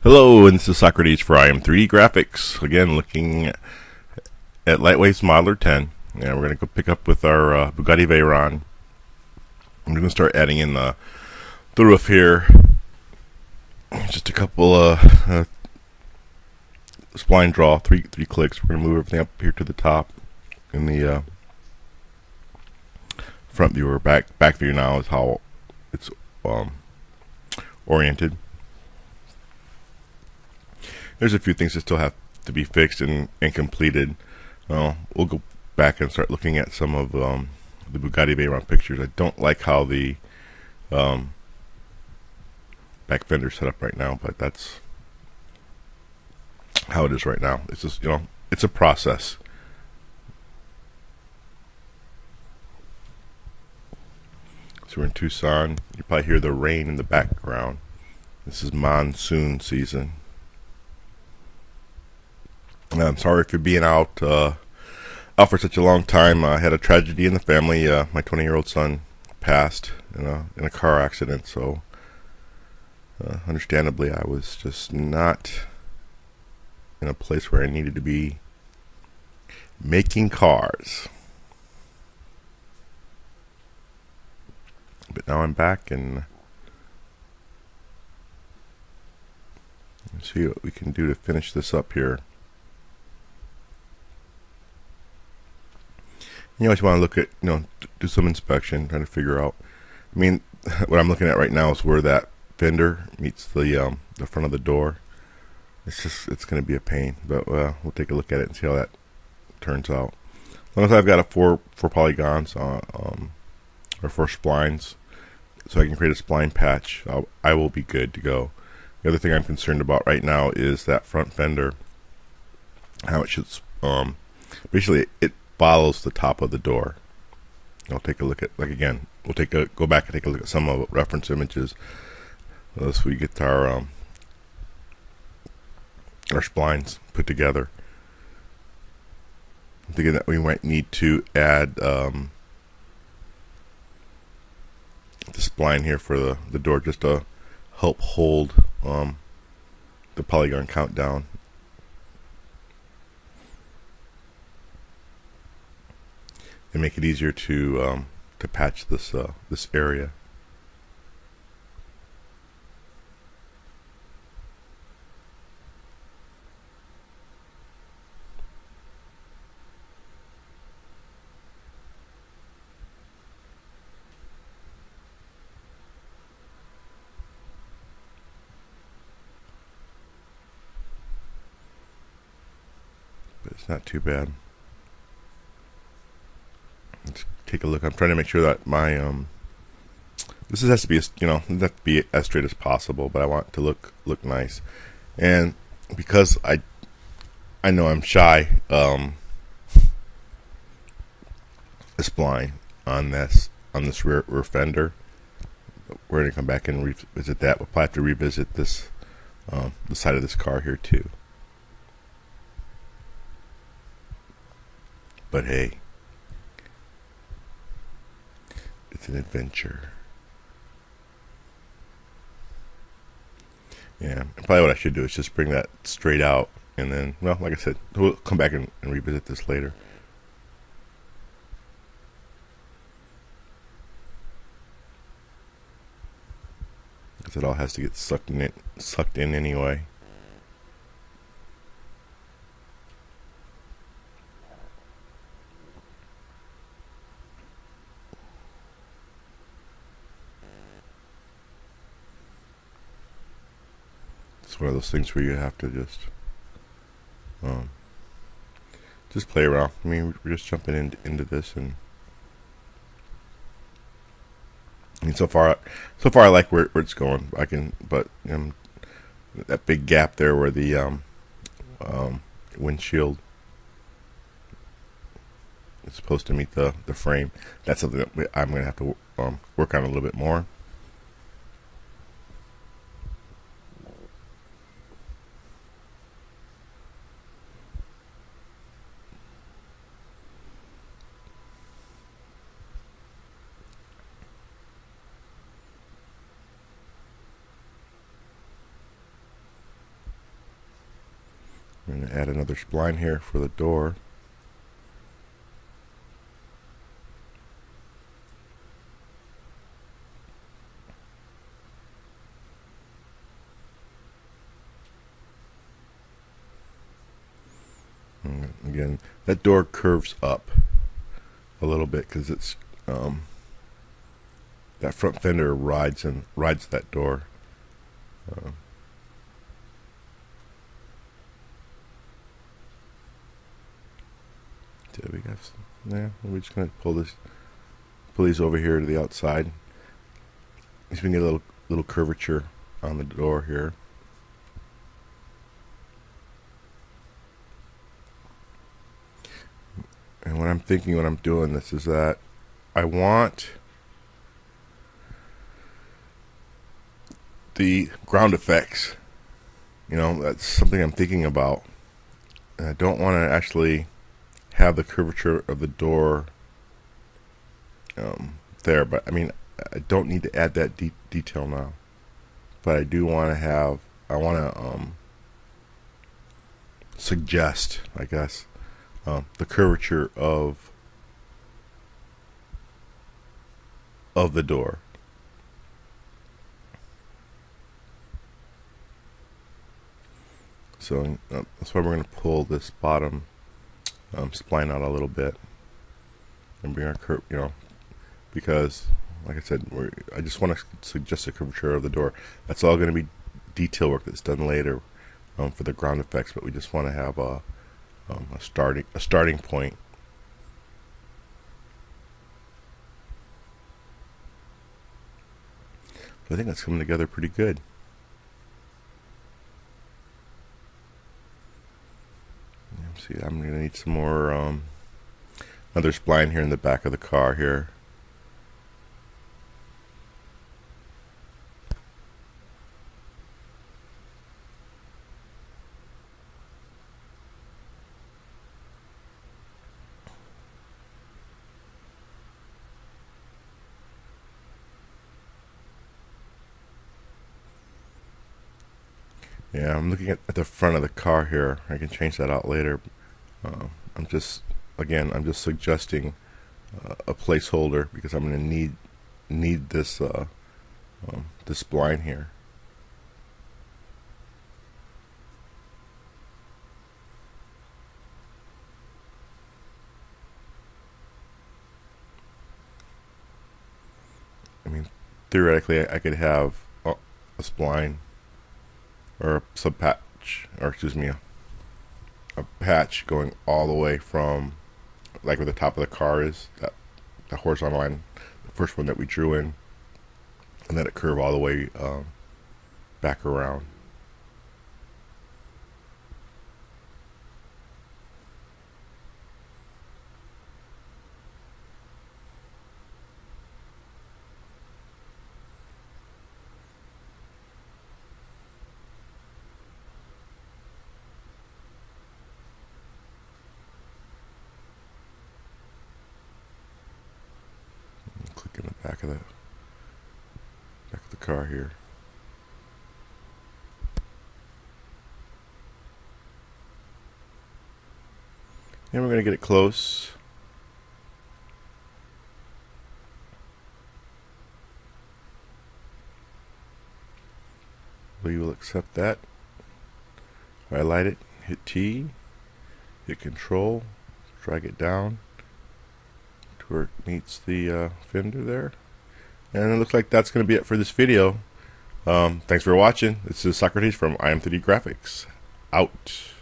Hello, and this is Socrates for IM3D Graphics. Again, looking at Lightwave's Modeler 10. And we're going to go pick up with our Bugatti Veyron. I'm going to start adding in the roof here. Just a couple spline draw, three clicks. We're going to move everything up here to the top. In the front view or back view now is how it's oriented. There's a few things that still have to be fixed and completed. We'll go back and start looking at some of the Bugatti Veyron pictures. I don't like how the back fender's set up right now, but that's how it is right now. It's just, it's a process. So we're in Tucson. You probably hear the rain in the background. This is monsoon season. I'm sorry if you're being out for such a long time. I had a tragedy in the family. My 20-year-old son passed in a car accident, so understandably I was just not in a place where I needed to be making cars. But now I'm back, and let's see what we can do to finish this up here. You always want to look at, do some inspection, trying to figure out. I mean, what I'm looking at right now is where that fender meets the front of the door. It's going to be a pain, but we'll take a look at it and see how that turns out. As long as I've got four polygons or 4 splines, so I can create a spline patch, I will be good to go. The other thing I'm concerned about right now is that front fender, how it should basically it follows the top of the door. I'll take a look at, again, we'll go back and take a look at some of the reference images so we get our splines put together. I'm thinking that we might need to add the spline here for the door, just to help hold the polygon count down. And make it easier to patch this area. But it's not too bad. Let's take a look. I'm trying to make sure that my this has to be as straight as possible, but I want it to look nice. And because I know I'm shy a spline on this rear fender, we're going to come back and revisit that. We'll probably have to revisit this the side of this car here too. But hey, it's an adventure. Yeah, probably what I should do is just bring that straight out, and then, well, like I said, we'll come back and revisit this later. Because it all has to get sucked in anyway. It's one of those things where you have to just play around. I mean, we're just jumping into this, and I mean, so far I like where it's going. But that big gap there where the windshield is supposed to meet the frame, that's something that I'm going to have to work on a little bit more. I'm going to add another spline here for the door. And again, that door curves up a little bit because it's that front fender rides that door. Did we have some? Yeah, we're just gonna pull these over here to the outside. At least we can get a little curvature on the door here. And what I'm thinking when I'm doing this is that I want the ground effects. You know, that's something I'm thinking about. And I don't want to actually have the curvature of the door there, but I mean, I don't need to add that detail now. But I do want to have, I want to suggest, I guess, the curvature of the door. So that's why we're going to pull this bottom spline out a little bit and bring our curve, you know, because like I said, I just want to suggest the curvature of the door. That's all going to be detail work that's done later for the ground effects, but we just want to have a starting point. I think that's coming together pretty good. See, I'm going to need some more, another spline here in the back of the car here. Yeah, I'm looking at the front of the car here. I can change that out later. I'm just suggesting a placeholder because I'm going to need this this spline here. I mean, theoretically, I could have a spline or a sub-patch, or excuse me, a patch going all the way from, like where the top of the car is, that the horizontal line, the first one that we drew in, and let it curve all the way back around. Click in the back of the car here. And we're going to get it close. We will accept that. Highlight it, hit T, hit Control, drag it down to where it meets the fender there. And it looks like that's going to be it for this video. Thanks for watching. This is Socrates from IM3D Graphics. Out.